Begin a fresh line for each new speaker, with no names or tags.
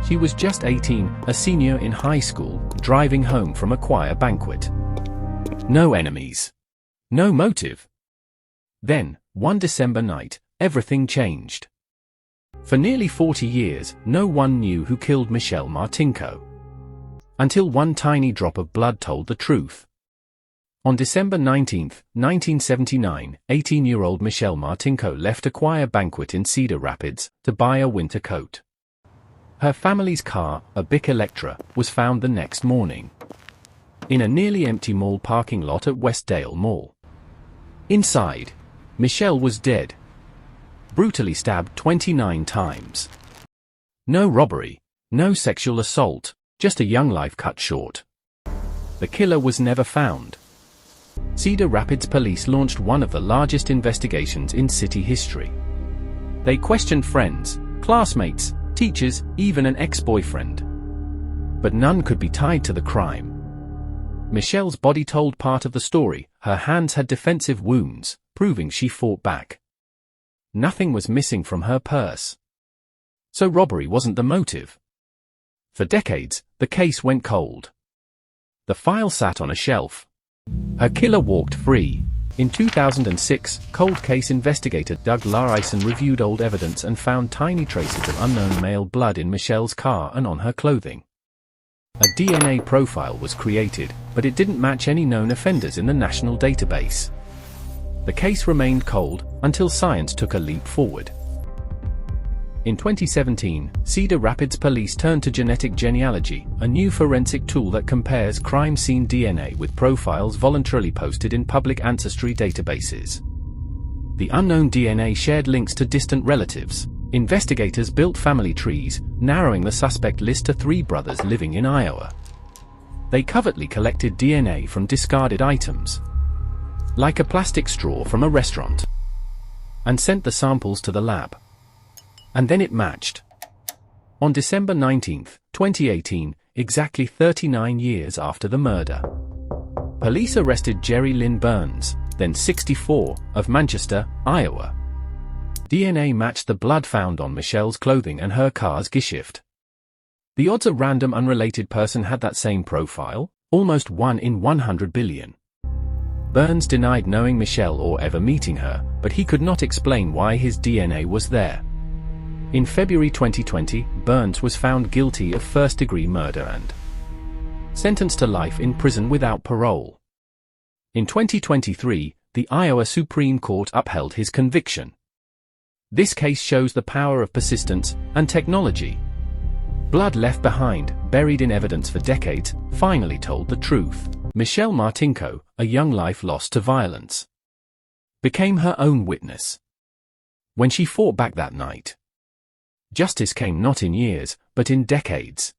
She was just 18, a senior in high school, driving home from a choir banquet. No enemies. No motive. Then, one December night, everything changed. For nearly 40 years, no one knew who killed Michelle Martinko. Until one tiny drop of blood told the truth. On December 19, 1979, 18-year-old Michelle Martinko left a choir banquet in Cedar Rapids to buy a winter coat. Her family's car, a Buick Electra, was found the next morning in a nearly empty mall parking lot at Westdale Mall. Inside, Michelle was dead, brutally stabbed 29 times. No robbery, no sexual assault, just a young life cut short. The killer was never found. Cedar Rapids police launched one of the largest investigations in city history. They questioned friends, classmates, teachers, even an ex-boyfriend. But none could be tied to the crime. Michelle's body told part of the story. Her hands had defensive wounds, proving she fought back. Nothing was missing from her purse. So robbery wasn't the motive. For decades, the case went cold. The file sat on a shelf. Her killer walked free. In 2006, cold case investigator Doug Larison reviewed old evidence and found tiny traces of unknown male blood in Michelle's car and on her clothing. A DNA profile was created, but it didn't match any known offenders in the national database. The case remained cold until science took a leap forward. In 2017, Cedar Rapids police turned to genetic genealogy, a new forensic tool that compares crime scene DNA with profiles voluntarily posted in public ancestry databases. The unknown DNA shared links to distant relatives. Investigators built family trees, narrowing the suspect list to 3 brothers living in Iowa. They covertly collected DNA from discarded items, like a plastic straw from a restaurant, and sent the samples to the lab. And then it matched. On December 19, 2018, exactly 39 years after the murder, police arrested Jerry Lynn Burns, then 64, of Manchester, Iowa. DNA matched the blood found on Michelle's clothing and her car's geschichte. The odds a random unrelated person had that same profile? Almost 1 in 100 billion. Burns denied knowing Michelle or ever meeting her, but he could not explain why his DNA was there. In February 2020, Burns was found guilty of first-degree murder and sentenced to life in prison without parole. In 2023, the Iowa Supreme Court upheld his conviction. This case shows the power of persistence and technology. Blood left behind, buried in evidence for decades, finally told the truth. Michelle Martinko, a young life lost to violence, became her own witness. When she fought back that night, justice came not in years, but in decades.